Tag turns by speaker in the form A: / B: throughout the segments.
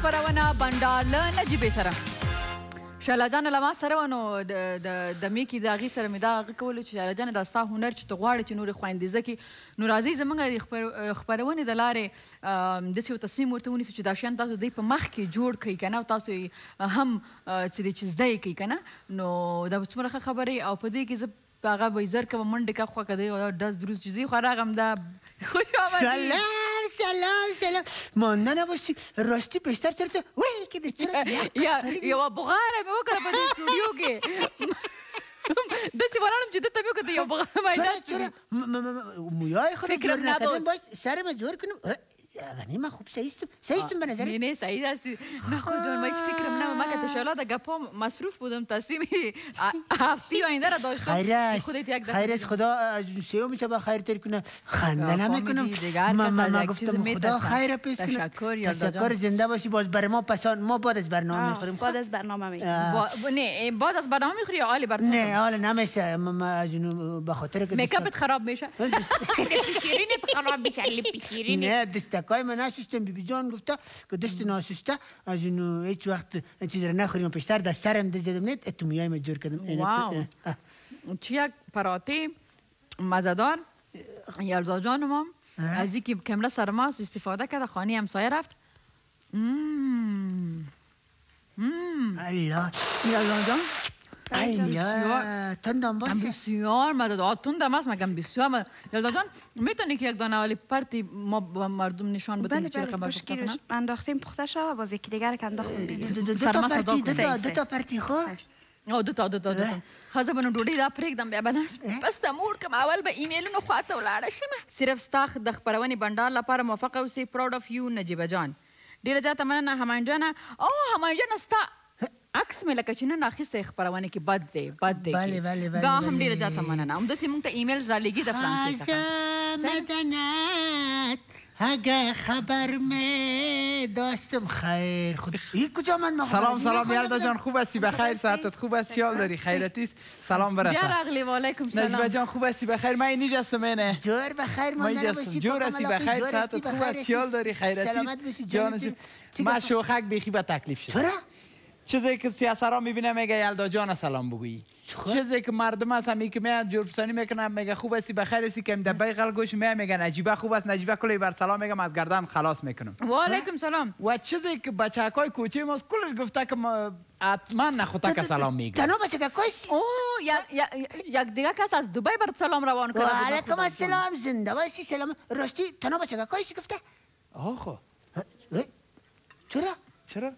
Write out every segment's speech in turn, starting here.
A: خبرونه بنډار له نجیبې سره شاله جانه له ما سره وه نو د میکي د هغې سره مې دا هغه کولو چې شاله جانه دا ستا هنر چې ته غواړې چې نورې خویندې زده کړي نو راځئ زموږ د خپرونې د لارې داسې یو تصمیم ورته ونیسو چې دا شیان تاسو دوی په مخ کې جوړ کړئ که نه او تاسو هم چې دی چې زده یې کړئ که نه نو دا به څومره ښه خبرې او په دې کې زه هغه به یې زر کوم منډې که خوا که دی ډز دروز چې زی خو راغم دا خوش آمدید
B: سلام مانده نباشی راستی بیشتر چرا وی که چرا
A: یوه بغاره مې وکړه په دې سټوډیو کې داسې ولاړم چې دته مې وکړه یو بغاره میدان
B: مویای خود جور نکردم باش سرم جور کنم غنی من خوب سعیستم به نظر
A: نه سعید هستی نه خود جان ما هیچ فکرم نه من که تشالا در گپام مصروف بودم تصمیم هفتی آینده را داشتم
B: خیر است خدا سیو میشه با خیر تر کنه خنده نمیکنم من گفتم خدا خیر پیش کنه تشکر زنده باشی باز بر ما پسان ما بعد از برنامه میخوریم
C: بعد از برنامه میخوریم
A: نه بعد از برنامه میخوری یا حالی برنامه
B: نه حالا نمیشه به خاطر که
A: میکاپت خراب میشه پیشیرینت خراب میشه پیشیرینت
B: نه دستکای من نشستم بیبی جان گفته که دست ناشسته از اینو هیچ وقت چیز را نخوریم پیشتر دست سرم دست زدم نیت اتو میای مجور کردم
A: واو چی یک پراته مزدار یلدا جان ما از اینکه کمره سرماس استفاده کرده خانه همسایه رفت
B: الله
A: یلدا جان
B: تندم باشه
A: بسیار مدد تندم است مگم بسیار یلدا جان میتونی که یک دانه والی پرتی ما به مردم نشان بدیم چه خبر
C: بله انداختیم پخته شد باز یکی دیگر که انداختیم بیرون
B: دو تا پرتی خود
A: دو تا خزه بنو ډوډۍ دا پرېږدم بیا به بس ته موړ کړم اول به ایمیلونو خواته ولاړه شم صرف ستا د خپرونې بنډار لپاره موفقه اوسې پراود اف یو نجیبه جان ډېره زیاته مننه همایون جانه او همایون جانه ستا عکس مې لکه چې نن اخیستی خپرونې کې بد دی دا هم ډېره زیاته مننه همداسې موږ ته ایمیلز رالیږي د فرانسې څخه
B: مدنت اگه خبر می داشتم خیر خود این کجا من
D: سلام یلدا جان خوب هستی بخیر صحتت خوب است چیال داری خیرتی است سلام برسه
A: بیا رغلی و علیکم سلام
D: نجیبه جان خوب هستی بخیر من اینجا هستم اینه
B: جور بخیر مانده نباشی
D: جور هستی بخیر صحتت خوب است چیال داری خیرتی
B: سلامت باشی جان
D: من شوخک بیخی به تکلیف شد
B: چرا
D: چیزی که سیاسرا میبینه میگه یلدا جان سلام بگویی چیزی که مردم هست همی که میاد جورپسانی میکنن میگه خوب هستی بخیر هستی که دبای قلگوش میگه نجیبه خوب است نجیبه کلی بر سلام میگم از گردن خلاص میکنم
A: و علیکم سلام
D: و چیزی که بچه‌های کوچه ما کلش گفته که حتما نخوته که سلام میگه
B: تنها بچه کویس
A: اوه یک دیگه کس از دبی بر سلام روان کرد
B: و علیکم السلام زنده باشی سلام راستی تنها بچه کویس گفته
D: آخه
B: چرا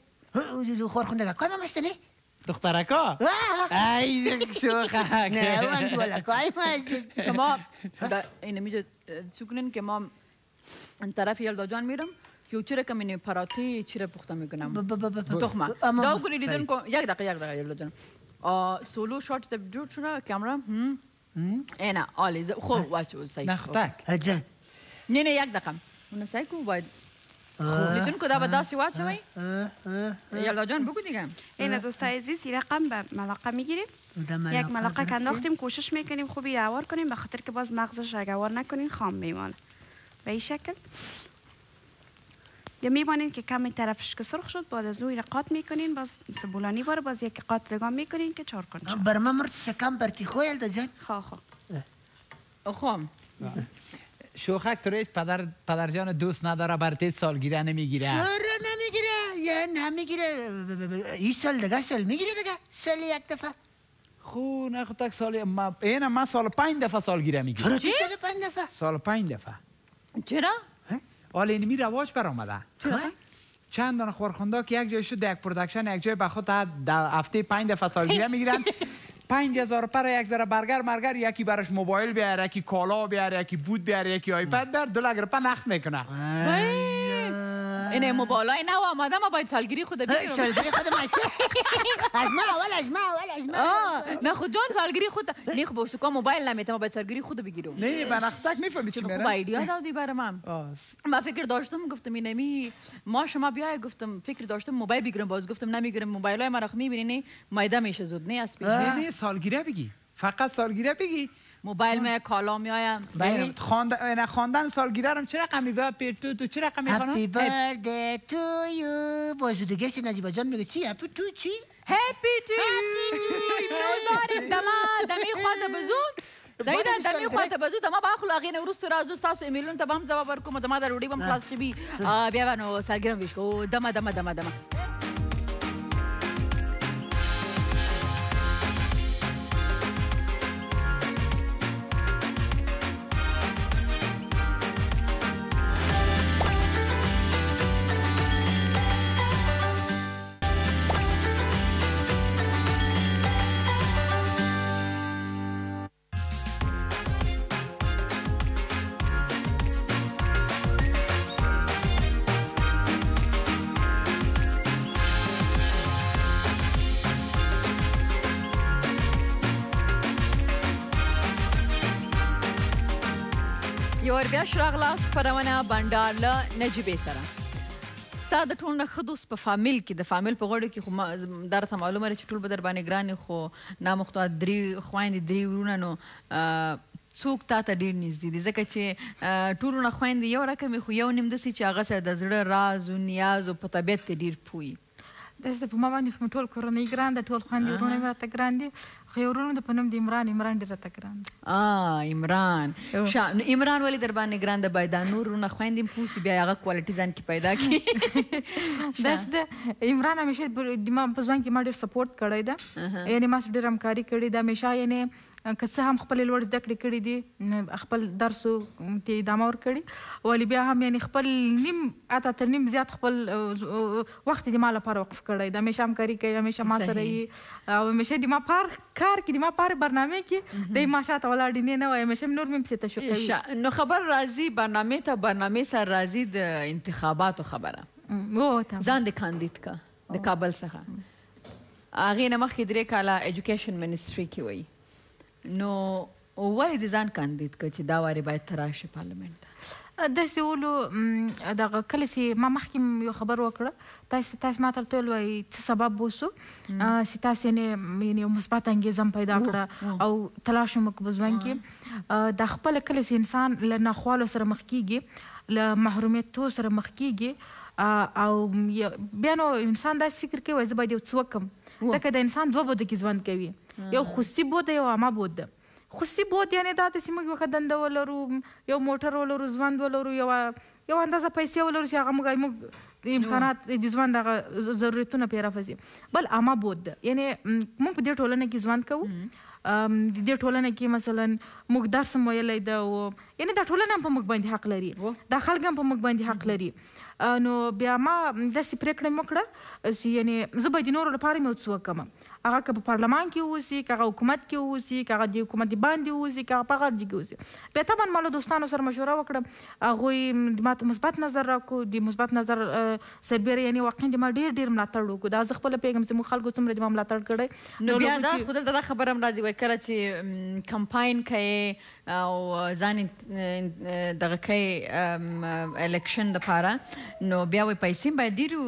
B: خورخونده که ما مستنی
D: دخترکا ای شوخک
B: نه من تو لکای ما
A: شما اینه میجه چکنین که ما ان طرف یلدا جان میرم که چرا که من پراتی چرا پخته میکنم تخمه دا کنی دیدن که یک دقیقه یلدا جان سولو شات تب جور شده کامرا اینا آلی خوب واچو سعی
D: نختک
B: اجان
A: نه یک دقیقه اون سعی کو باید دیدن که دا به داستی واچوی یلدا جان بگو دیگه
C: این دوستای عزیز رقم به ملقه میگیریم یک ملقه که انداختیم کوشش میکنیم خوبی روار کنیم به خاطر که باز مغزش اگوار نکنین خام میمانه به این شکل یا میمانین که کمی طرفش که سرخ شد بعد از نوی قاط میکنین باز سبولانی باره باز یک قاط دگاه میکنین که چار کنش
B: بر من مرد شکم برتی خوی یلدا جان
A: خوام
D: شوخک تو ریچ پدر جان دوست نداره برای سالگیره نمیگیره
B: چرا نمیگیره یا نمیگیره این سال دیگه سال میگیره دیگه سال یک دفعه
D: خو نه خود تک سال من سال 5 دفعه سالگیره میگیرم
B: چرا سال 5 دفعه
D: سال 5 دفعه
A: چرا
D: حالا این می رواج برآمده چند دانه خورخونده که یک جای شد یک پرودکشن یک جای به خود در هفته 5 دفعه سالگیره میگیرن 5000 پر یک ذره برگر مرگر یکی برش موبایل بیاره یکی کالا بیاره یکی بود بیاره یکی آیپد بیاره 2 لک روپیه نقد میکنه
A: اینه موبایلای نو آماده ما باید سالگیری خود بگیرم
B: سالگیری خود از ما
A: نه خود جان سالگیری خود نه خب تو موبایل نمیته ما باید سالگیری خود بگیرم
D: نه به نقدک میفهمی چی میره
A: خوب ایدیا دادی برام من فکر داشتم گفتم اینمی ما شما بیای گفتم فکر داشتم موبایل بگیرم باز گفتم نمیگیرم موبایلای ما رو میبینی مایده میشه زود نه اسپیش
D: نه سالگیره بگی فقط سالگیره بگی
A: موبایل میای کالا میایم.
B: بله.
D: خواندن سالگیره رو چه رقمی به پیتو تو چه رقمی خانم؟
B: هپی برده تو یو. بازودگی نجیبه جان میگه چی؟ هپی تو چی؟
A: هپی تو نوزاریم دمی خواهد بزود زیده دمی خواهد بزود دما باخلو اغین وروست رازو ستاسو ایمیلون ته به هم ځواب ورکوم دما د ډوډۍ به هم خلاص شي بیا به نو سرګرم ویش کوو دمه یو ور بیا شراغلاس خپرونه بنډار له نجیبې سره. ستا د ټول نه ښه دوست په فامیل کې د فامیل په غړو کې خو درته معلومه ده چې ټول به در باندې ګران خو نامختار 3 خویندې 3 ورونه نو څوک تا ته ډېر نږدې دي ځکه چې ټولو نه خویندې یو رقم خو یو نیم داسې چې هغه سره د زړه راز و نیاز او په طبیعت ته ډېر پوي.
E: داسې په ما باندې خو مې ټول کورنۍ ګران ده ټول خویندې ورونه مې راته ګران دي خو یو ورور مې د په نوم د عمران ډېر راته ګران دی. عمران نو عمران ولې در باندې ګران ده باید دا نور ورونه خویندې هم پوه سي بیا هغه کوالټي ځان کې پیدا کړي. داسې ده عمران همیشه ما په ژوند کې ما ډېر سپورټ کړی ده یعنې ما سره ډېر همکاري کړې ده همیشه یعنې که څه هم خپلې لوړ زده کړې کړي دي خپل درسو ته ادامه ورکړي ولې بیا هم یعنې خپل نیم اته تر نیم زیات خپل وخت د ما لپاره وقف کړی دی همیشه همکاري کوي همیشه ما سره یي او همیشه د ما کار کې د ما برنامه کې دی ما شاته ولاړ دی نه وایي همیشه نور مې پسې تشویق کوي.
A: نو خبر راځي برنامې سره راځي د انتخاباتو خبره ځان د کاندید کا د کابل څخه هغې نه مخکې 3 کاله ایجوکیشن منسټري کې وایي نو ولې د ځان کاندید که چې دا وارې باید ته راشې پارلمنټ ته؟
E: داسې ولو دغه کله چې ما مخکې یو خبر وکړه تاسو ما ته ورته ویل وایي څه سبب وسو چې تاسو یعنې یو مثبت انګیزه هم پیدا کړه او تلاش مو وکړو په ژوند کې دا خپله کله چې انسان له ناخوالو سره مخ کېږي له محرومیتو سره مخ کېږي او بیا نو انسان داسې فکر کوي زه باید یو څه وکړم ځکه د انسان 2 بوده کې ژوند کوي یو خصوصي بود یو عامه بود ده. خصوصي بود یعنې دا چې موږ یو ښه دنده ولرو یو موټر ولرو ژوند ولرو یو اندازه پیسې ولرو چې هغه موږ امکانات د ژوند هغه ضرورتونه پرې رافظي. بل عامه بود ده یعنې موږ په دې ټولنه کې ژوند کوو د دې ټولنه کې مثلا موږ درس هم ویلی ده یعنې دا ټولنه هم په موږ باندې حق لري دا خلک هم په موږ باندې حق لري. نو بیا ما داسې پرېکړه مې وکړه چې یعنې زه باید د نورو لپاره مې یو څه وکړم هغه که په پارلمان کې اوسي که هغه حکومت کې اوسي که هغه د حکومت باندې اوسي که هغه په هغه ځای کې اوسي. بیا طبعا ما له دوستانو سره مشوره وکړه هغوی ما ته مثبت نظر راکړو د مثبت نظر سربیره یعنې واقعا د ما ډېر ملاتړ وکړو دا زه خپله پوهېږم چې موږ خلکو څومره د ما ملاتړ کړی.
A: نو بیا دا خو دلته دا خبره هم راځي وایي کله چې کمپاین کوې او ځان دغه کوي الیکشن دپاره نو بیا وایي پیسې باید ډېرې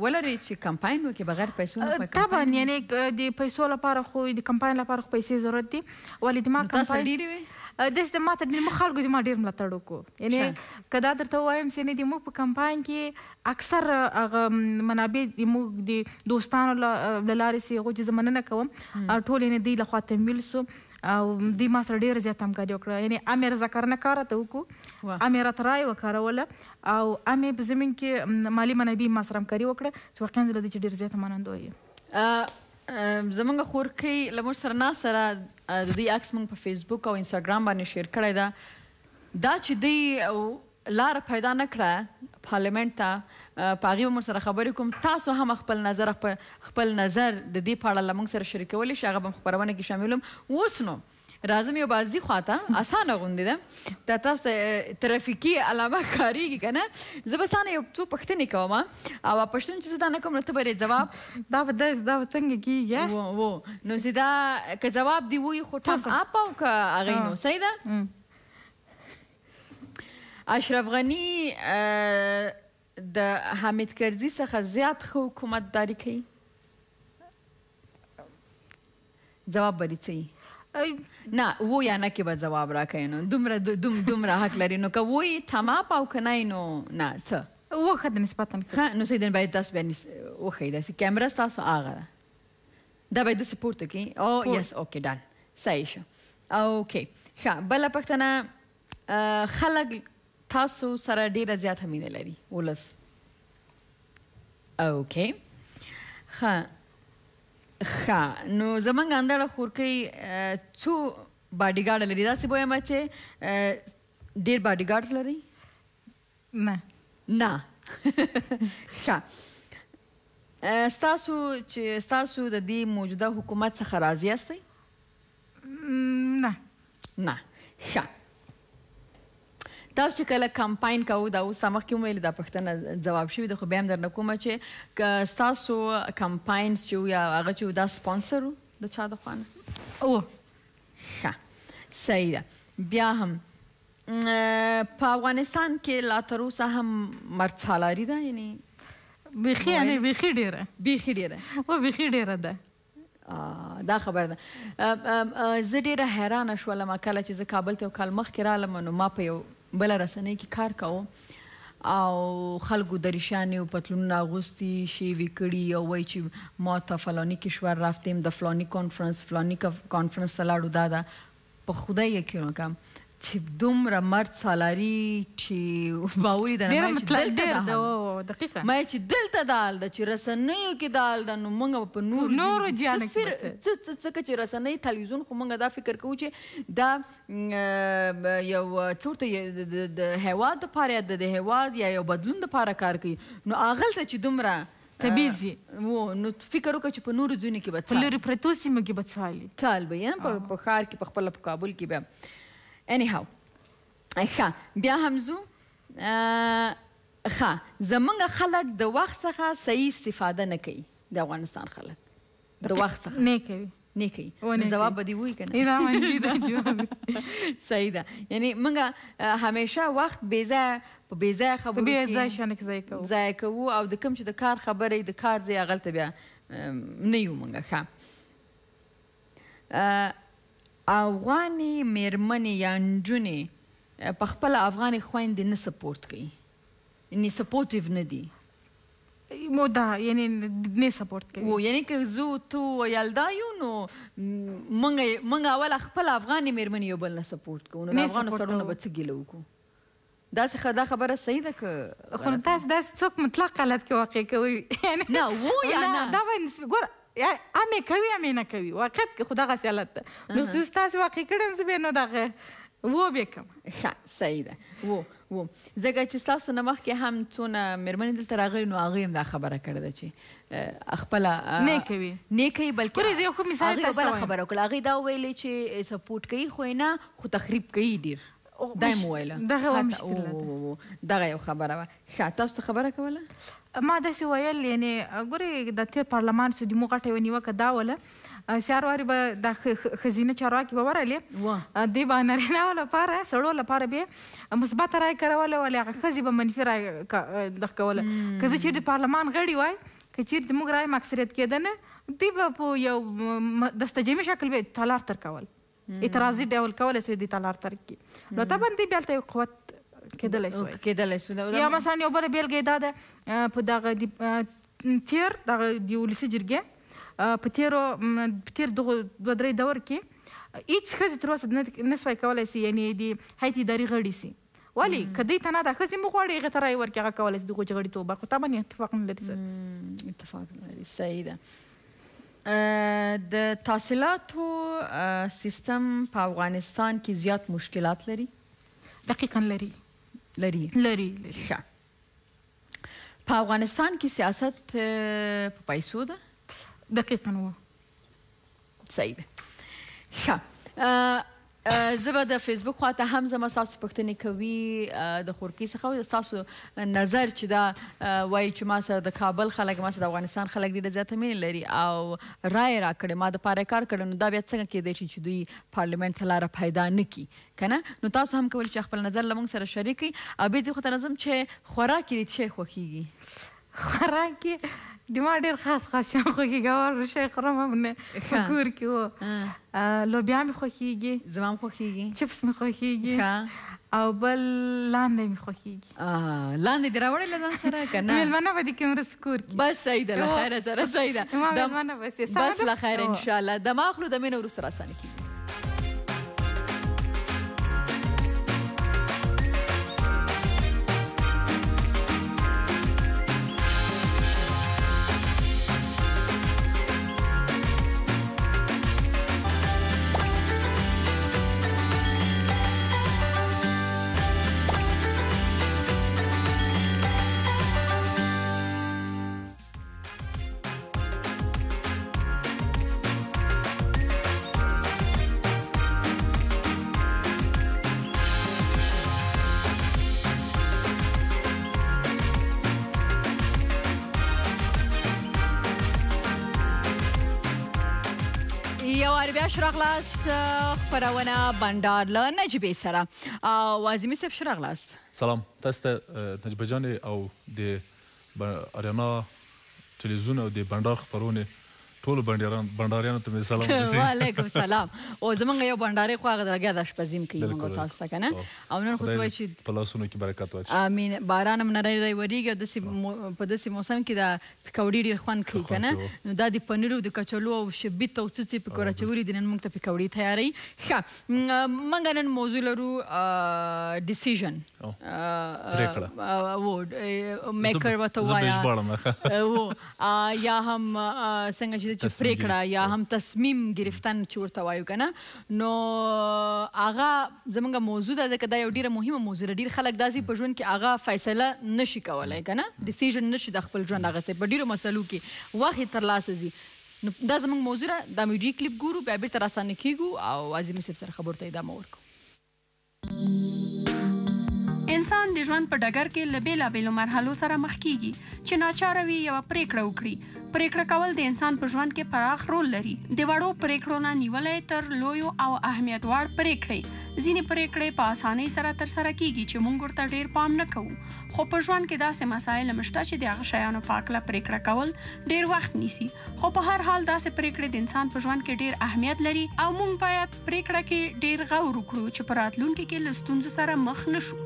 A: ولري چې کمپاین وکړي بغیر پیسو نه
E: طبعا یعنې د پیسو لپاره خو د کمپاین لپاره خو پیسې ضرورت دي ولې د ما کمپاین
A: ډېرې وي
E: داسې ما ته موږ خلکو د ما ډېر ملاتړ وکړو یعنې که دا درته ووایم چې نه د موږ په کمپاین کې اکثر هغه منابع د موږ د دوستانو له لارې چې هغوی چې زه مننه کوم ټول یعنې دوی لخوا تمویل سو او دوی ما سره ډېره زیاته همکاري وکړه یعنې امې رضاکارانه کار راته وکړو امې راته رایې وکاروله او امې په زمین کې مالي منابع ما سره همکاري وکړه چې واقعا زه له دې چې ډېر زیاته منندوی یم.
A: زمونږ خورکۍ له موږ سره ناسته ده د دوی عکس موږ په فیسبوک او انسټاګرام باندې شیر کړی ده دا چې دوی لاره پیدا نه کړه پارلمنټ ته په هغې به موږ سره خبرې کوم تاسو هم خپل نظر د دې په اړه له موږ سره شریکولی شي هغه به خپرونه کې شاملوم. اوس نو راځم یو بازي خواته اسانه غوندې ده دا تاسو ترافیکي علامه کارېږي که نه زه به ستا نه یو څو پوښتنې کوم او پوښتنې چې زه تا نه کوم نو ته به جواب
E: دا به څنګه کېږي
A: نو چې دا که جواب دې ووایي خو ټم اپ او که هغې نو صحیح ده. اشرف غني د حامد کرزي څخه زیات ښه حکومتداري کوي جواب به دې څه وي؟ نه و یا نه کې به جواب راکوي نو دومره حق لري نو که وایي تماپ او که نه نو نه څه
E: وښه د نسبتا
A: ښه نو صحیح باید تاسو بیا وښیي داسې کیمره ستاسو هغه ده دا باید داسې پورته کړي او یس اوکې ډن صحیح شو اوکې ښه بله پوښتنه خلک تاسو سره ډېره زیاته مینه لري ولس اوکې ښه نو زمونږ اندړه خورکۍ څو باډیګارډ لري داسې به وایم چې ډېر باډیګارډ لري
E: نه
A: ښه ستاسو د دې موجوده حکومت څخه راضي یاستئ
E: نه
A: ښه تاسو چې کله کمپاین کوو دا اوس تا مخکې وویلې دا پوښتنه ځواب شوې ده خو بیا هم درنه کومه چې که ستاسو کمپاینز چې وو یا هغه چې وو دا سپانسر وو د چا د خوا نه ښه صحیح ده بیا هم په افغانستان کې لا تر اوسه هم مرد سالاري ده یعنی
E: بیخي ډېره ده
A: دا خبر ده زه ډېره حیرانه شولم کله چې زه کابل ته یو کال مخکې رالم نو ما په یو بله رسنۍ کې کار کوم او خلکو دریشانې و پتلونونه اغوستي شیوې کړي او وایي چې ما تا فلانی کشور رفتیم د فلانی کانفرنس ته لاړو دا ده په خدای یقین وکړم چې دومره مرد سالاري چې باوري ده ما چې دلته دا حال ده چې رسنیو کې دا حال ده نو موږ په نورو ځکه چې رسنۍ تلویزیون خو موږ دا فکر کوو چې دا یو څه ورته د هیواد دپاره یا د هیواد یا یو بدلون دپاره کار کوي نو هغلته چې دومره
E: تبعیض
A: و نو فکر وکړه چې په نورو ځایونو کې به
E: په لرې پرتو سیمو کې به څال
A: به په ښار کې په خپله په کابل کې بیا anyhow ښه بیا هم ځو ښه زمونږ خلک د وخت څخه صحیح استفاده نه کوي د افغانستان خلک د وخت څخه
E: نه کوي
A: جواب به دې وایي که نه صحیح ده یعنی موږ همیشه وخت په بېځایه خبرو کې ضایع کوو او د کوم چې د کار خبره د کار ځای هغلته بیا نه یو موږ ښه افغاني میرمنې یا نجونې په خپله افغاني خویندې نه سپورټ کوي یعنې سپورټیو نه دي
E: دا یعنی نه سپورټ کوي
A: یعنی که زه تو یلدا یو نو موږ اول خپل افغاني میرمنې یو بل نه سپورټ کوو نو د افغانو سرونه به څه ګیله وکړو دا خبره صحیح ده که
E: خو تاسو داسې څوک مطلق غلط کې واقع کوي
A: نه وو یا نه
E: دا به ګوره امې کوي امې نه کوي واقعیت کې خو دغسې حالت ده نو ستاسې واقع کړی یم زه بیا نو دغه و بیا کوم
A: ښه صحیح ده و ځکه چې ستاسو نه مخکې هم څونه مېرمنې دلته راغلي نو هغوی هم دا خبره کړې ده چې خپله
E: نه کوي
A: بلکې
E: ګورې زه یو ښه مثال
A: هغوی بله خبره وکړه هغوی دا وویلې چې سپورټ کوي خو نه خو تخریب کوي ډېر دا یې مو ویله دغه یو خبره وه ښه تاسو څه خبره کوله
E: ما داسې ویل یعنې ګورې د تېر پارلمان چې زموږ غټه یوه نیوکه دا وله سیاروارې به دا ښځینه چارواکي به ورغلې دوی به نارینهو لپاره سړو لپاره به مثبته رایه کوله ولې هغه ښځې به منفي رایه دغه کوله که زه چېرې د پارلمان غړي وای که چېرې زموږ رایم اکثریت کېده نه دوی به په یو دستجمي شکل به تالار تر کول اعتراضي ډول کولی سوی دوی تالار تر کړي نو طبعا دوی بیا هلته یو قوت کېدلی سوی یا مثلا یو بله بېلګه یې دا ده په دغه تېر دغه د ولسي جرګې په تېر دغه 2-3 دور کې هېڅ ښځې تر اوسه نه سوی کولی سي یعنې د هیئت اداري غړي سي ولې که دوی ته نه دا ښځې مو غواړي هغې ته رایې ورکړي هغه کولی سي د هغو چې غړیتوب خو طبعا اتفاق نه لري سر
A: اتفاق نه لري صحیح ده د تحصیلاتو سیستم په افغانستان کې زیات مشکلات لري
E: دقیقا لري
A: ښه په افغانستان کې سیاست په پیسو ده
E: دقیقا و
A: صحیح ده ښه زه به د فیسبوک خواته هم زما ستاسو پوښتنې کوي د خورکۍ څخه او ستاسو نظر چې دا وایي چې ما سره د کابل خلک ما سره د افغانستان خلک ډېره زیاته مینه لري او رایې راکړې ما دپاره یې کار کړی نو دا بیا څنګه کیدی شي چې دوی پارلمنټ ته لاره پیدا نه کړي که نه نو تاسو هم کولی چې خپل نظر له موږ سره شریک کړئ او بیا دې خواته راځم چې خوراک یې د څه شی خوښېږي
E: خوراک یې د ما ډېر خاص شیان خوښېږي او شی خورم هم نه په کور کې و لوبیا مې خوښېږي
A: زما هم خوښېږي
E: چپس مې خوښېږي او بل لاندې مې خوښېږي
A: لاندې دې راوړې له ځان سره که نه
E: مېلمانه به دې کې مرسته کور کې
A: بس صحیح ده له خیره سره صحیح ده
E: ما مېلمانه بس
A: له خیره انشاءالله دمه اخلو دمې نه وروسته راستانه کېږي بیا شراغلاست خپرونه بندار له نجیبې سره او عظیمي صاحب شراغلاست
F: سلام تاسو ته نجیبه جانې او د اریانا تلویزیون او د بندار خپرونې ټولو بنداریانو ته مې سلام
A: وعلیکم سلام او زمونږ یو بنداري خو هغه درګه د اشپزي م کوي موږ تاسو ته که نه او نن خو څه وایي چې
F: په لاسونو کې برکت واچي
A: امین باران هم نری ورېږي او په داسې موسم کې د پکوړې ډېر خوند کوي که نه نو دا د پنیرو د کچالو او شبیت او څه څه پکې راچولي دي نن موږ ته پکوړې تیاروي ښه موږ نن موضوع لرو ډیسیژن میکر ورته وایه یا هم څنګه چې پریکړه یا هم تصمیم گرفتن چې ورته وایو که نه نو هغه زموږ موضوع ده ځکه دا یو ډېره مهمه موضوع ده ډېر خلک داسې په ژوند کې هغه فیصله نشي کولی که نه ډیسیژن نشي د خپل ژوند هغسې په ډېرو مسلو کې وخت یې ترلاسه ځي نو دا زموږ موضوع ده دا میډیو کلیپ ګورو بیا بېرته راستانه کېږو او عظیمي صاحب سره خبرو ته ادامه ورکړو
C: انسان د ژوند په ډګر کې له بېلابېلو مرحلو سره مخ کیږي چې ناچاره وي یوه پریکړه وکړي پریکړه کول د انسان په ژوند کې پراخ رول لري د وړو پریکړو نه نیولی تر لویو او اهمیت وړ پریکړې ځینې پریکړې په اسانۍ سره ترسره کیږي چې موږ ورته ډېر پام نه کوو خو په ژوند کې داسې مسایل هم شته چې د هغه شیانو په هکله پریکړه کول ډېر وخت نیسي خو په هر حال داسې پریکړې د انسان په ژوند کې ډېر اهمیت لري او موږ باید پریکړه کې ډېر غور وکړو چې په راتلونکي کې له ستونزو سره مخ نه شو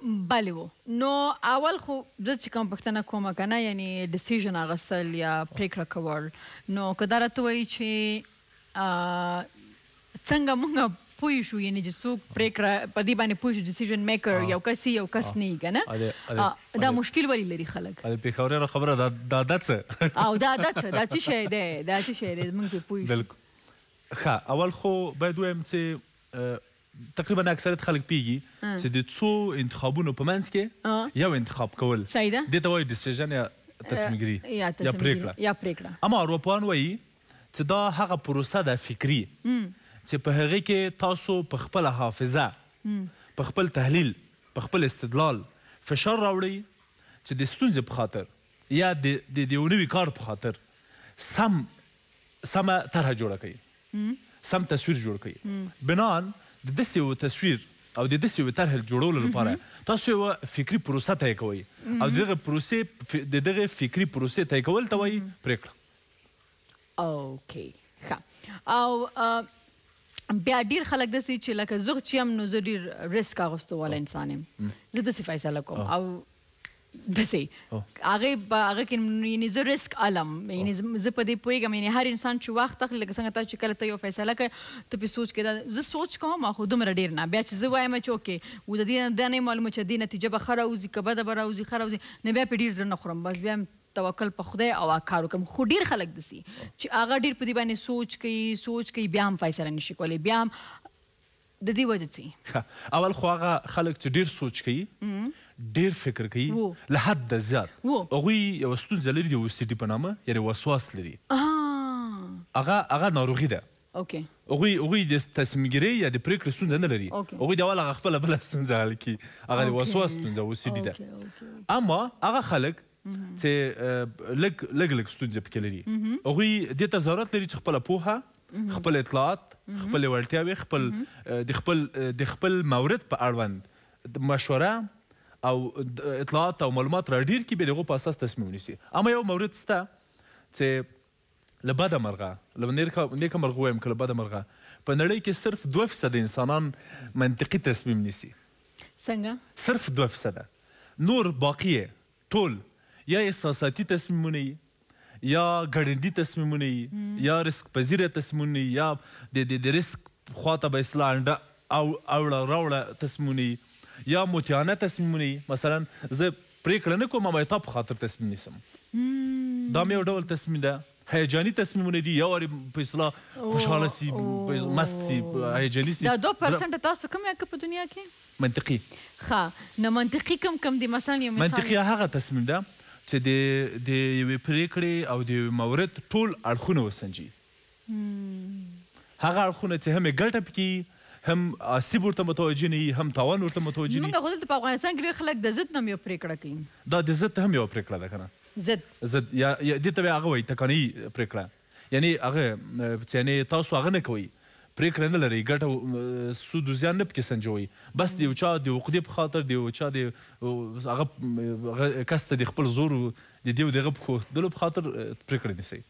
A: بله و نو اول خو زه چې کوم پوښتنه کومه که نه یعنې ډیسیژن اخیستل یا پریکړه کول نو که دا راته وایي چې څنګه موږ پوه شو یعنې چې څوک پریکړه په دې باندې پوه شو ډیسیژن میکر یو کس یو کس نه وي که نه دا مشکل ولې لري خلک
F: د پېښوريانو خبره دا عادت څه
A: او دا عادت څه دا څه شی دی دا څه شی دی موږ پرې پوه شو
F: بلکل ښه اول خو باید ووایم چې تقریبا اکثریت خلک پیږي چې د څو انتخابونو په منځ کې یو انتخاب کول
A: صحیح ده
F: دې ته وایي ډیسیژن یا تصمیمګیري یا
A: پریکړه
F: اما اروپایان وایي چې دا هغه پروسه ده فکري چې په هغې کې تاسو په خپله حافظه په خپل تحلیل په خپل استدلال فشار راوړئ چې د ستونزې په خاطر یا د یو نوي کار په خاطر سمه طرحه جوړه کوي سم تصویر جوړ کړئ بنان د داسې یو تصویر او د داسې یوې طرحې جوړولو لپاره تاسو یوه فکري پروسه طی کوئ او د دغې فکري پروسې طی کول ته وایي پرېکړه
A: اوکې ښه او بیا ډېر خلک داسې چې لکه زه چې یم نو زه ډېر رسک اخیستو والا انسان یم زه داسې فیصله کوم او داسې هغې کې یعنې زه رسک الم یعنې زه په دې پوهېږم یعنې هر انسان چې وخت اخلي لکه څنګه تاسو چې کله ته یو فیصله کوې ته پرې سوچ کوې زه سوچ کوم خو دومره ډېر نه بیا چې زه وایم چې اوکې و د دې دا نه معلومه چې دې نتیجه به ښه راوځي که بده به راوځي ښه راوځي نه بیا پرې ډېر زړه نه خورم بس بیا توکل په خدای او کار وکړم خو ډېر خلک داسې چې هغه ډېر په دې باندې سوچ کوي بیا هم فیصله نشي کولی بیا هم د دې وجه څه
F: اول خو هغه خلک چې ډېر سوچ کوي ډېر فکر کوي له حد زیات هغوی یوه ستونزه لري د اوسیډي په نامه یعنې وسواس لري هغه ناروغي ده هغوی د تصمیمګیرۍ یا د پرېکړې ستونزه نه لري هغوی د اول هغه خپله بله ستونزه حل کړي هغه د وسواس ستونزه اوسیډي ده اما هغه خلک چې لږ ستونزې پکې لري هغوی دې ته ضرورت لري چې خپله پوهه خپل اطلاعات خپلې وړتیاوې د خپل مورد په اړوند مشوره او اطلاعات او معلومات را ډیر کړي بیا د هغو په اساس تصمیم ونیسي. اما یو مورد شته چې له بده مرغه له نیکه مرغه ووایم که له بده مرغه په نړۍ کې صرف 2% انسانان منطقي تصمیم نیسي.
A: څنګه؟
F: صرف 2%. نور باقي ټول یا احساساتي تصمیمونه یا ګړندي تصمیمونه یا رسک پذیره تصمیمونه یا د رسک خواته به اصطلاح انډه اوړه راوړه تصمیمونه یا موتیانه تصمیمونه. مثلا زه پرېکړه نه کوم اما تا په خاطر تصمیم نیسم. دا مې یو ډول تصمیم ده. هیجاني تصمیمونه دي یا وارې په اصطلاح خوشحاله سي مست سي هیجاني سي.
A: دا 2% تاسو کوم یې که په دنیا کې؟
F: منطقي.
A: ښه نه منطقي کوم دي؟ مثلا یو مثال
F: منطقي هغه تصمیم ده چې د یوې پرېکړې او د یوې مورد ټول اړخونه وسنجي. هغه اړخونه چې هم یې ګټه پکې هم آسیب ورته متوجه نه وي هم تاوان ورته متوجه نه وي.
A: موږ خو دلته په افغانستان کې ډېر خلک د ضد نه هم یو پرېکړه کوي.
F: دا د ضد هم یوه پرېکړه ده که نه؟ ضد یا دې ته بیا هغه وایي تکاني پرېکړه. یعنې هغه چې یعنې تاسو هغه نه کوئ پرېکړه نه لرئ ګټه سود و زیان نه پکې سنجوئ بس د یو چا د عقدې په خاطر د یو چا د هغه کس ته د خپل زور د دې او د هغه په ښودلو په خاطر پرېکړه نیسئ.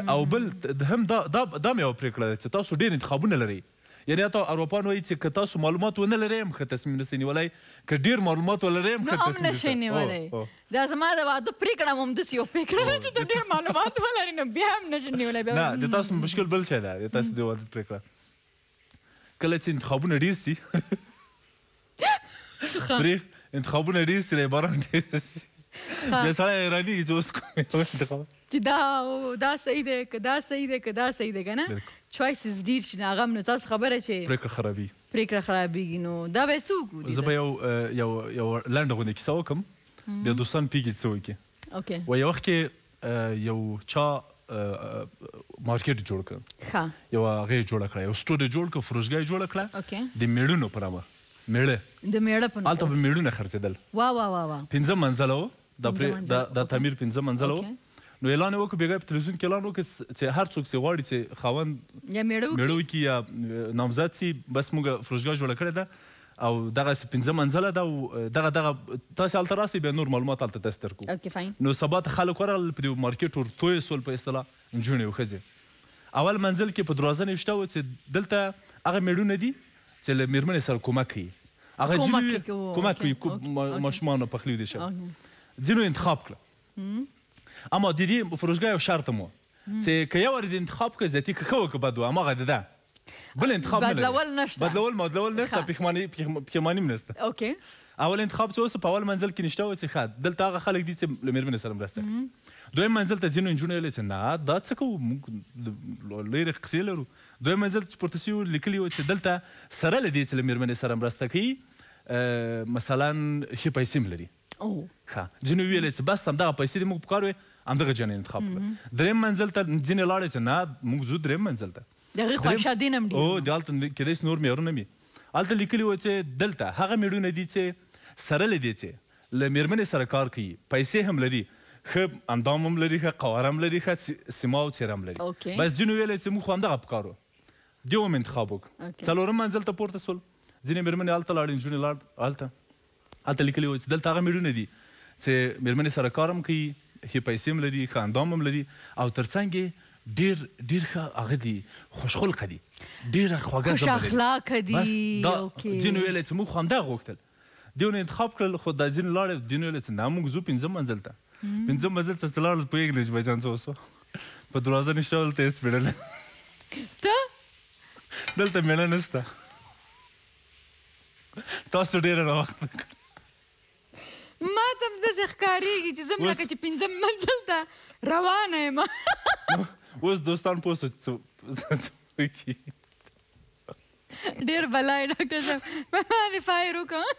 F: او بل هم دا هم یوه پرېکړه ده چې تاسو ډېر انتخابونه لرئ. یعنې حتی اروپان وایي چې که تاسو معلومات ونه لرئ هم ښه تصمیم نسئ نیولی که ډېر معلومات ولرئ هم ښه تصمیم
A: نشئ نیولی. دا زما د واده پرېکړه هم همداسې یو پرېکړه ده چې ته ډېر معلومات ولرې نو بیا هم نشئ نیولی.
F: نه د تاسو مشکل بل شی ده د تاسو د واده پرېکړه کله چې انتخابونه ډېر سي انتخابونه ډېر سي رهبران ډېر سي بیا سړی حیرانېږي چې اوس کوم یو انتخاب
A: چې دا صحیح دی که دا صحیح دی که دا صحیح دی که نه چوایسز ډېر شي نو هغه هم نو تاسو خبره چې
F: پرېکړه خرابېږي.
A: پرېکړه خرابېږي نو دا به څه وکړو؟
F: زه به یو لنډه غوندې کیسه وکړم بیا دوستان پوهېږي څه وکړي. و یو وخت کې یو چا مارکیټ جوړ کړ. یوه هغه یې جوړه کړه یو سټور یې جوړ کړه فروشګاه یې جوړه کړه د مېړونو په نامه. مېړه
A: د مېړه په نامه
F: هلته به مېړونه خرڅېدل. 5 منزله و دا تعمیر 5 منزله و. نو اعلان یې وکړو بېګا په تلویزیون کې اعلان وکړو چې هر څوک چې غواړي چې خاوند
A: یا
F: مېړه وکړي یا نامزد سي بس موږ فروشګاه جوړه کړې ده او دغسې 5 منزله ده او دغه تاسې هلته راسئ بیا نور معلومات هلته تاسې درکړو. نو سبا ته خلک ورغلل په دې مارکیټ ور توی سول په اصطلاح نجونې او ښځې. اول منزل کې په دروازه نوشته و چې دلته هغه مېړونه دي چې له مېرمنې سره کومک کوي. هغه ځینو کومک کوي ماشومانو پخلی دي شه ځینو انتخاب کړه. اما د دې فروشګاه یو شرط هم و چې که یو وارې د انتخاب کړه زیاتي که ښه و که بد و هماغه ده بل انتخاب نه لري. بدلول نشته پښیماني هم نشته. اول انتخاب چې اوس په اول منزل کې نشته و چې ښه دلته هغه خلک دي چې له مېرمنې سره مرسته کوي. دویم منزل ته ځینو نجونې ویلې چې نه دا څه کوو موږ لرې قصې لرو. دویم منزل ته چې پورته سوي وو لیکلي وو چې دلته سره له دې چې له مېرمنې سره مرسته کوي مثلا ښې پیسې هم لري. ښه ځینو ویلې چې بس همدغه پیسې دې موږ په کار وې همدغه جنې انتخاب کړه. دریم منزل ته ځینې لاړې چې نه موږ ځو دریم منزل ته
A: د هغې خواهشات هم دي.
F: د هلته کیدای شي نور معیارونه وي. هلته لیکلي وو چې دلته هغه مېړونه دي چې سره له دې چې له مېرمنې سره کار کوي پیسې هم لري ښه اندام هم لري ښه قواره هم لري ښه سیما او څېره هم لري. بس ځینو ویلی چې موږ خو همدغه په کار وو دې هم انتخاب وکړو. څلورم منزل ته پورته سول ځینې مېرمنې هلته لاړې نجونې لاړ هلته لیکلي وو چې دلته هغه مېړونه دي چې مېرمنې سره کار هم کوي ښې پیسې هم لري ښه اندام هم لري او تر څنګ یې ډېر ښه هغه دي خوشخلقه دي ډېره خوږه ژبه لري.
A: خوش اخلاقه دي.
F: بس دا ځینو ویلی چې موږ خو همدغه غوښتل دیو نه انتخاب کړل خو دا ځینې لاړې دیو نه ویل چې نه موږ ځو 5 منزل ته. 5 منزل ته چې لاړل پوهېږي نه چې بچیان څه وسوه په دروازه نشته هلته یې سپېړله
A: ته
F: دلته مېړه نشته تاسو ډېره ناوخته کړ.
A: ما ته هم داسې ښکارېږي چې زه لکه چې 5 منزل ته روانه یم.
F: اوس دوستان پوه سو څه وکړي.
A: ډېر بلای ډاکټر صاحب ما باندې فایر وکړه.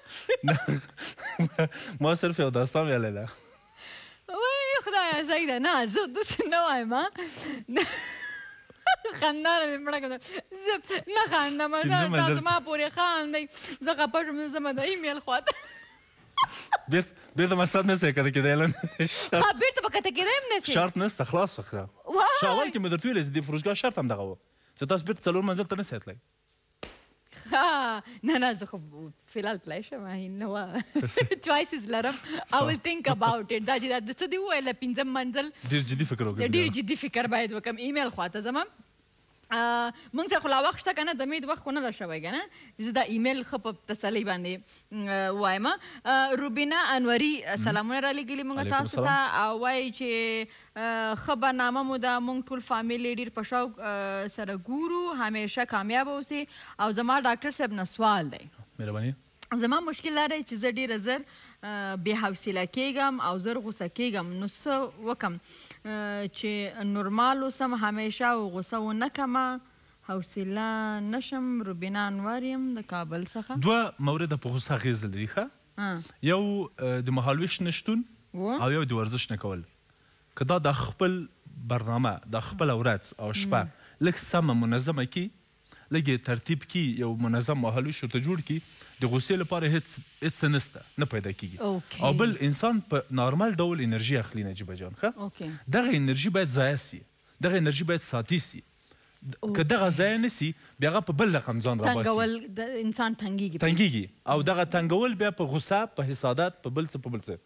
F: ما صرف یو داستان ویلی ده.
A: وای خدایه صحیح ده نه زه داسې نه وایم خندا نه دې مړه کړه زه نه خاندم تاسو ما پورې خاندئ زه خفه شوم زه ځمه د ایمیل خواته.
F: بیرته مسد نسته کته کېدی
A: بیرته به کته کېدی هم نسي
F: شرط نسته خلاص وکړه. اول کې مې درته ویلې چې د فروشګاه شرط همدغه و چې تاسو بیرته 4 منزل ته نسئ تللی.
A: نه زه خو فیلحال تلای شم نو چوایسز لرم I will think about it دا چې د څه دې وویله 5م منزل
F: ډېر جدي فکر وکړم
A: ډېر جدي فکر باید وکړم ایمیل خواته ځم موږ سره خو لا وخت شته که نه د مید وخت خو نه ده شوی که نه زه دا ایمیل ښه په تسلۍ باندې وایم روبینا انوري سلامونه رالیږلي موږ تاسو ته او وایي چې ښه برنامه مو ده موږ ټول فامیل ډېر په شوق سره ګورو همیشه کامیاب اوسئ او زما ډاکټر صاحب نه سوال دی
F: مهرباني
A: زما مشکل دا دی چې زه ډېره زر بې حوصله کېږم او زر غوسه کېږم نو څه وکړم چې نورمال اوسم همیشه او غوسه ونه کړمه حوصله نشم روبینا انور یم د کابل څخه
F: دوه مورده په غوسه اغېزه لري ښه یو د مهالویش نشتون او یو د ورزش نه کول که دا د خپل برنامه د خپله ورځ او شپه لږ سمه منظمه کړي لږ یې ترتیب کړي یو منظم مهالویش ورته جوړ کړي د غوسې لپاره هیڅ څه نشته نه پیدا کېږي او بل انسان په نارمل ډول انرژي اخلي نجیبه جان ښه دغه انرژي باید ضایع سي دغه انرژي باید ساتي سي که دغه ضایع نه سي بیا هغه په بل رقم ځان راباسي
A: تنګول د انسان
F: تنګېږي او دغه تنګول بیا په غوسه په حسادت په بل څه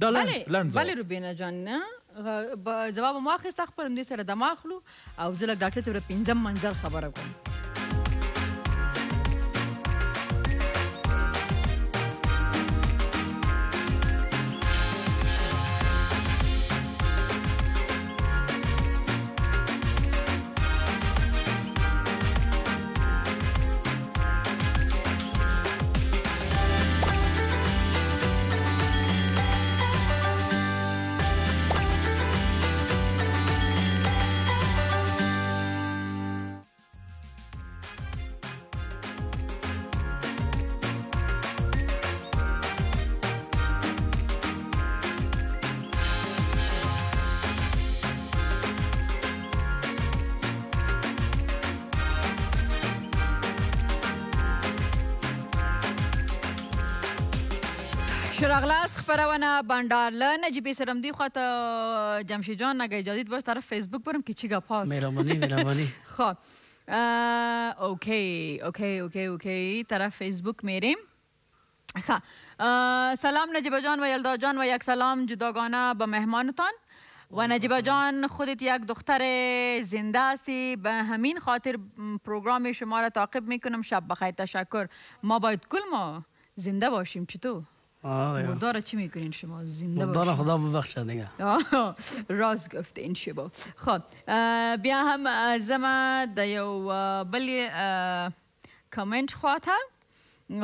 F: دا لنډ
A: بلې روبینا جان جواب مو واخیست خپل همدې سره دم اخلو او زه لږ ډاکټر صاحب 5م منزل خبره کوم شراغلاس خبرونه بندار له نجیبی سرم دی خواهد جمشید جان اگه اجازت باش طرف فیسبوک برم که چی گپاست
B: مهربانی
A: خب اوکی طرف فیسبوک میریم سلام نجیبه جان و یلدا جان و یک سلام جداگانه به مهمانتان و نجیبه جان خودت یک دختر زنده هستی به همین خاطر پروگرام شما را تعقیب میکنم شب بخیر تشکر ما باید کل ما زنده باشیم چطور؟ مردار چی میکنین شما زنده باشین؟
B: مردار خدا ببخشه دیگه
A: راز گفتین شما خب بیا هم زما د یو بلی کامنت خواته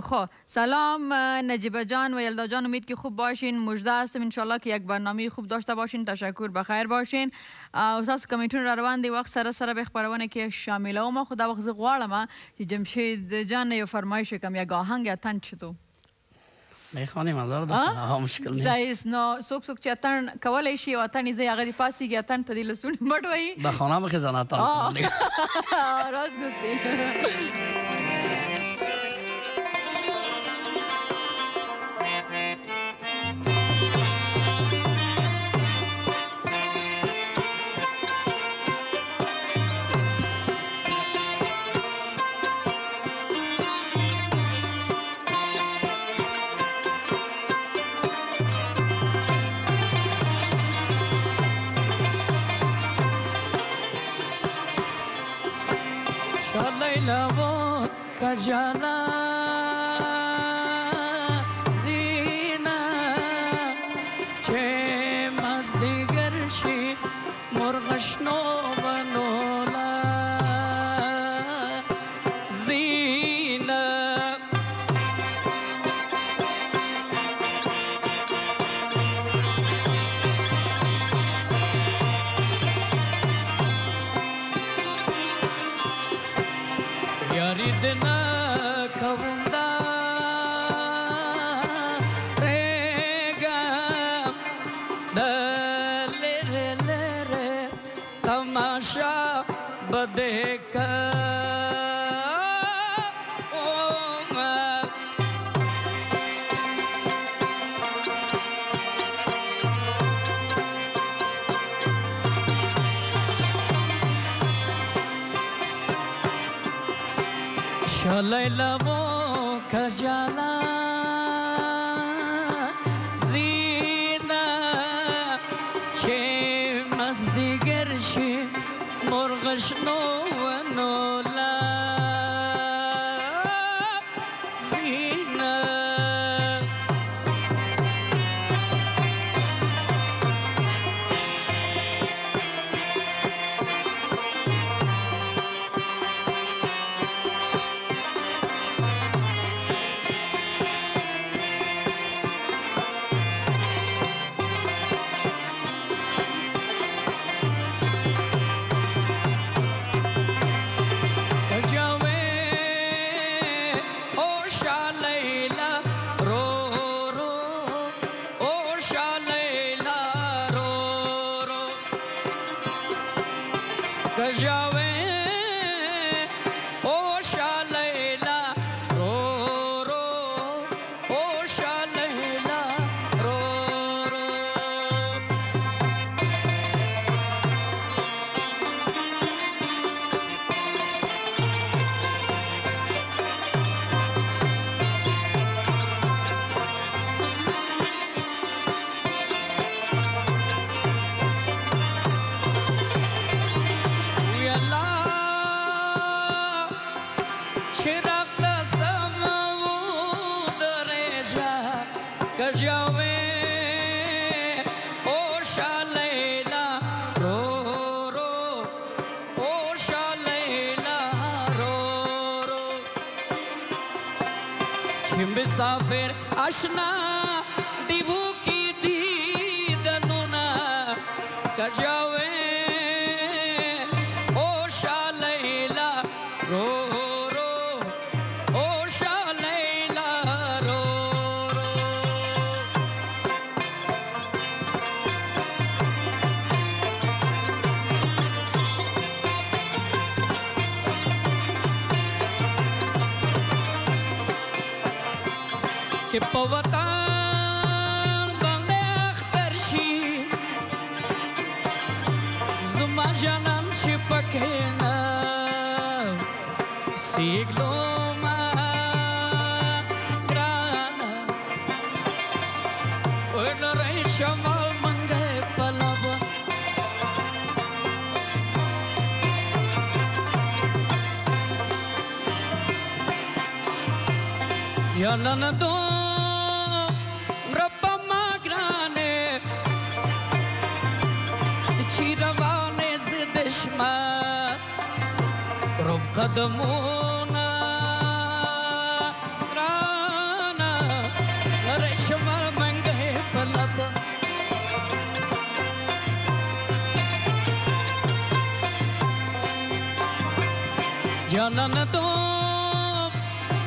A: خب سلام نجیبه جان و یلدا جان امید که خوب باشین مژده هستم انشالله که یک برنامه خوب داشته باشین تشکر بخیر باشین اساس کمیټون را روان دی وخت سره سره به خبرونه کې شامل اومه خدا وخت غواړم چې جمشید جان یو فرمایش کوم یک آهنگ اتن چطور
B: میخوانی مدار ده مشکل نیست
A: زایس نو سوک چې اتن کولای شي اتن زی هغه پاسیږي اتن ته د لسون مټوي
B: به خانه به خزانه اتن
A: راز گفتی
G: لبو کجانا زینا چه مزدیگر شی مرغشنو بنولا زینا یاریدنا کوندا ریگا دلره لره تماشا بدیکا شالی لبو کجالا زینا چه مزدیگر شی مرغش نو و نولا زینا مسافر اشنا دیو کی دیدنونا کجاوے او شالیلا رو رو او شالیلا رو رو که په وطن باندې اختر شي زما جانان چې پکې نه سیګلو ما ګرانه وای نری شمال منګه پلابه جانان دو رب قدمونا رانا رشمال منگه پلابا جانان دو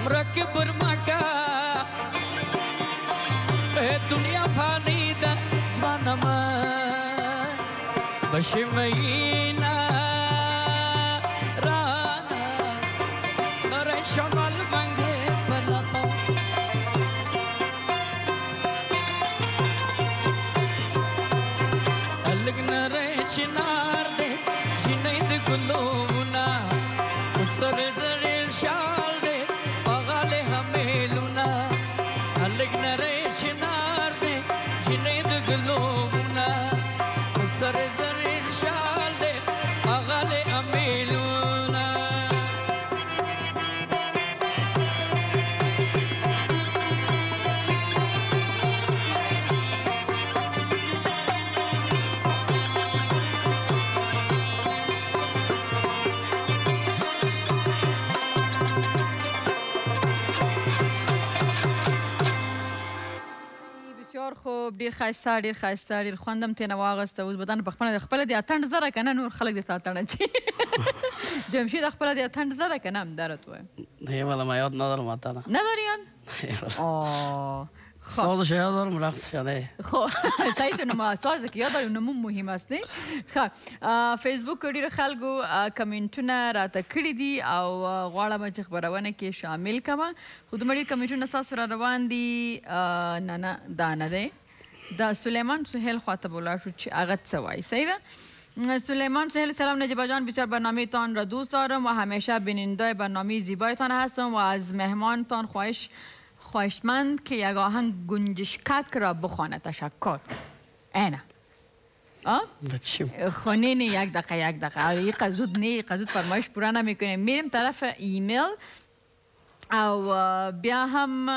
G: مرکب برمکا دنیا فانی دا زبانما بشمعینا شمال منگه پلابا الگ نره چنار ده جنای ده گلونا سر زریر شال ده پاغال همیلونا الگ نره چنار ده جنای ده گلونا سر زریر شال ده پاغال همیلونا
A: خوب ډیر ښایسته ډیر خوندم ترېنه واغسته اوس به دا نه پخپله خپله د اتڼ زره که نه نور خلک درته اتڼ اچوي جمشید خپله د اتڼ زره که نه هم دا راته ووایم
H: دیگه والا من یاد ندارم اتنا
A: نداری یاد؟
H: سازش یاد دارم رقص شده
A: خب صحیح تو نما ساز که یاد داریم نمون مهم است نه خب فیسبوک کې ډېر خلکو کمنټونه راته کړي دي او غواړم چې خبرونه کې شامل کړم خو دومره ډېر کمنټونه ستاسو را روان دي نه دا نه دی د سلیمان سهیل خواته به ولاړ شو چې هغه څه وایي صحیح ده سلیمان سهیل سلام نجیبا جان، بسیار برنامه تان را دوست دارم و همیشه بیننده برنامه زیبایتان هستم و از مهمانتان خواهشمند که یک آهنگ گنجشکک را بخواند. تشکر. اینه خونین یک دقیقه یک قزود نه قزود فرمایش پورا نمیکنیم. میریم طرف ایمیل او بیا هم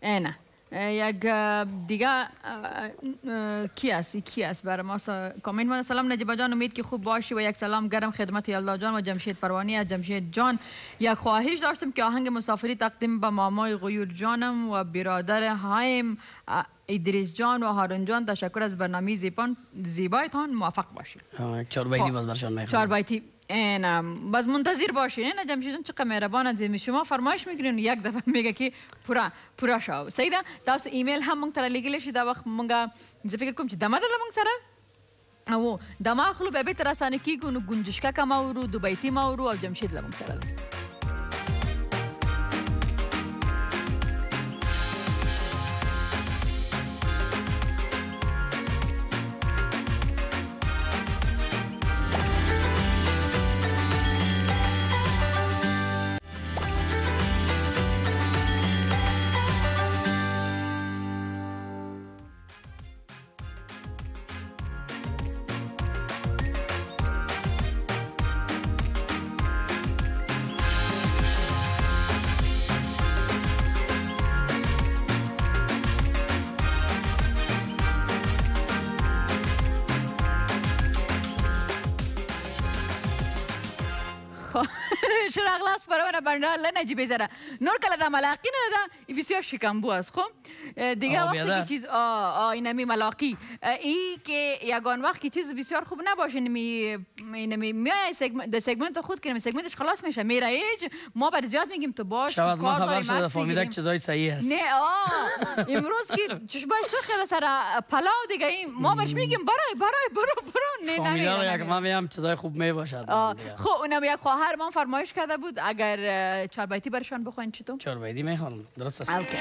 A: اینه یک دیگه کی است برای ما کامنت ما. سلام نجیبا جان، امید که خوب باشی و یک سلام گرم خدمت یلدا جان و جمشید پروانی. از جمشید جان یک خواهش داشتم که آهنگ مسافری تقدیم به مامای غیور جانم و برادر هایم ادریس جان و هارون جان. تشکر از برنامه زیبایتان، موفق باشید.
H: چاربایتی باز برشان میخوام.
A: چاربایتی اینم باز منتظر باشین. نه جمشید جان چقدر مهربان از شما فرمایش میگیرین یک دفعه میگه که پورا شو. سیدا تاسو ایمیل هم مونږ ته لیږلی شي. دا وخت مونږ زه فکر کوم چې دمه ده له مونږ سره او دمه اخلو بیا بېرته راسانه کېږو نو ګنجشککه ما اورو، دوبیتي ما اورو او جمشید له مونږ سره ده. شراغلاس برای بندال نجیبه زره نور کلا دا ملاقی نه دا بسیار شکمبو است. خب دیگه وقتی که چیز اینمی ملاقی ای که یگان وقت که چیز بسیار خوب نباشه اینمی میای سگمنت خود کنیم سگمنتش خلاص میشه میره ایج ما بر زیاد میگیم تو باش
H: کار داریم. خبر شده فهمیده که چیزای صحیح است.
A: نه امروز که چشمای سرخ سر پلاو دیگه ما بهش میگیم برو نه
H: فهمیده یک ما میام چیزای خوب میباشد.
A: خب اونم یک خواهر من فرمایش کرده بود اگر چاربایتی برشان بخواین چطور؟
H: چاربایتی میخوام. درست است.
A: اوکی.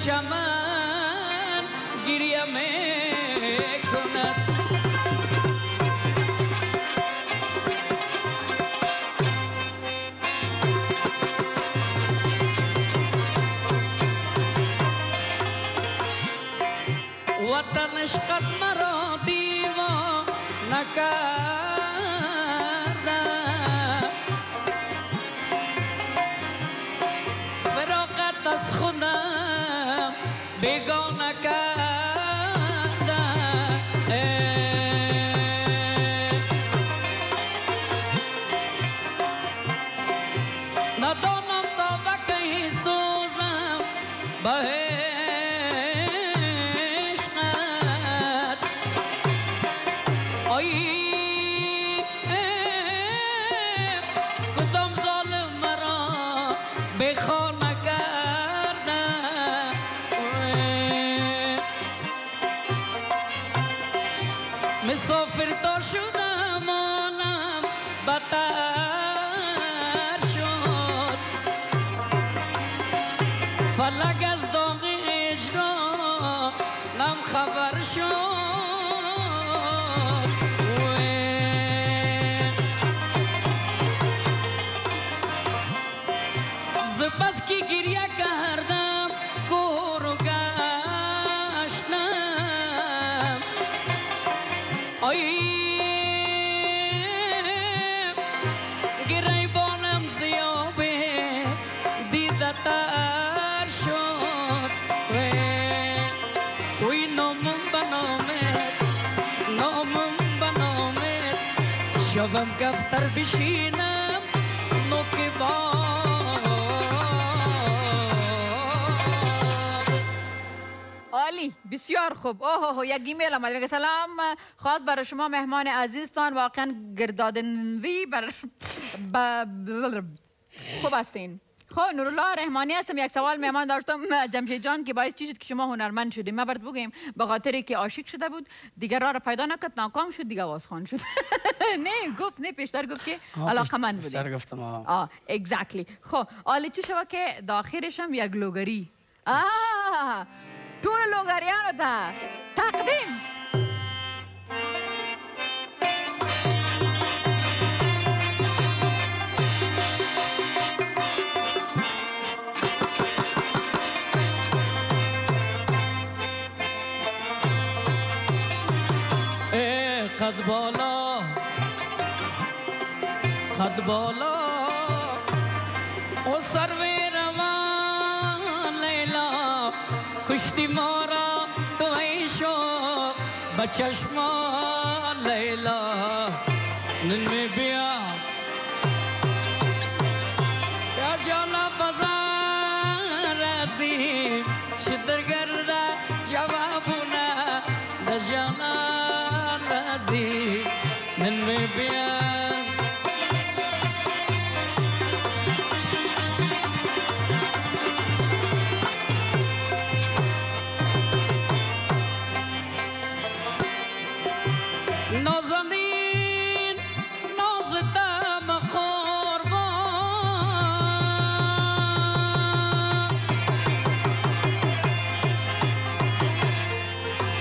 G: چمن گریه میکند وطن عشقت مرا دیوانه کرده فراغت از خودم بیگانه کرده ندانم تا به کی سوزم به عشقت آی کدام ظالم مرا بیخانه کرده مسافر تا شدم عالم بدتر شد فلک از داغ اجرام خبر شد بس کی گریه کردم کورو گشتم آی گریبانم زیابه دیده تر شد وی نامم بنامت شبم گفتر بشینم نوک با
A: عالی بسیار خوب. اوه یک ایمیل آمد میگه سلام خاص برای شما مهمان عزیزتان واقعا گردادنوی خوب هستین خب نورالله رحمانی هستم. یک سوال مهمان داشتم جمشید جان که باعث چی شد که شما هنرمند شدیم؟ ما برات بگیم به خاطری که عاشق شده بود دیگر راه را پیدا نکرد، ناکام شد، دیگه آوازخوان شد. نه گفت نه پیشتر گفت که علاقه‌مند بودی.
H: پیشتر گفتم
A: اگزکتلی. خب حالا چی شد که داخلش هم یک لوگری طول لوگریانو تا تقدیم
G: قد بالا قد بالا و سرو روان لیلا کشتی ما را تو ای شوق به چشمان لیلا نن می بیا یا جانا بازار رازی شدر گرده جوابونه در جانا من می بیان نازنین نازدم قربان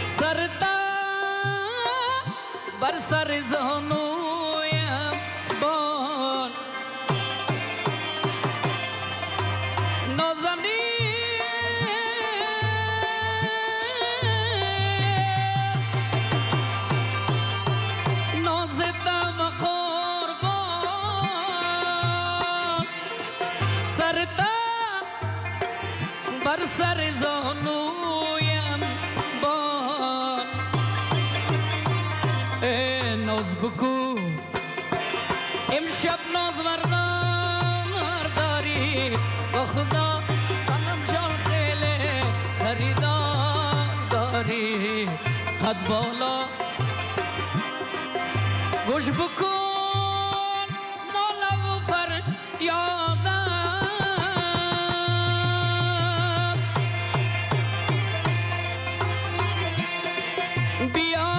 G: سرتا بر سر زانویم بان نازنین نازدم قربان سرتا بر سر زانویم بان ناز بکو امشب ناز بردار داری با خدا سنم جان خیلی خریدار داری قد بالا گوش بکن ناله و فریادم بیا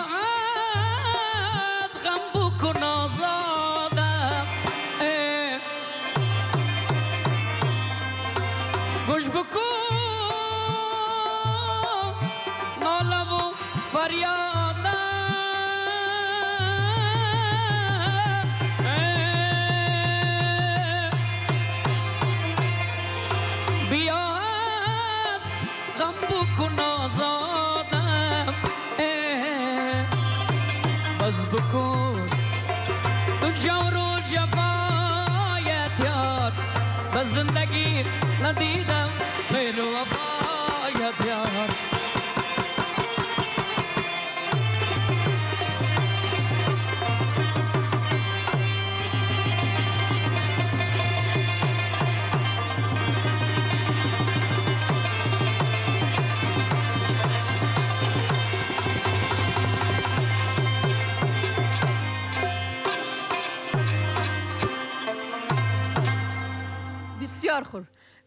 G: گوش بکن ناله و فریادم بیا از غم بکن آزادم بس بکن تو جور و جفایت یار به زندگی ندیدم غیر وفایت یار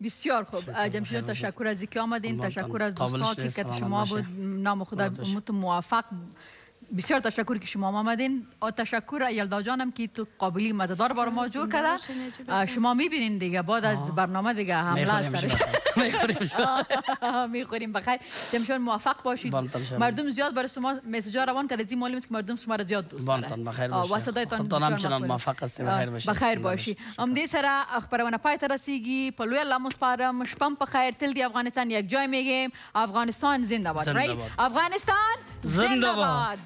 A: بسیار خوب جمشید تشکر از اینکه آمدین، تشکر از دوستان که شما بود، نام خدا موفق. بسیار تشکر که شما آمدین و تشکر یلدا جانم که تو قابلی مزدار برای ما جور کرده. شما میبینین دیگه بعد از برنامه دیگه حمله سرش میخوریم. بخیر جمشید موفق باشید. مردم زیاد برای شما مسیجا روان کرده، این معلومه که مردم شما را زیاد دوست دارن.
H: بخیر باشید.
A: و صدایتان
H: همچنان موفق هستید. بخیر باشید.
A: بخیر باشی. امدی سره خبرونه پای ترسیگی پلوی الله مسپارم. شپم بخیر. تل دی افغانستان یک جای میگیم افغانستان زنده باد. افغانستان زنده باد.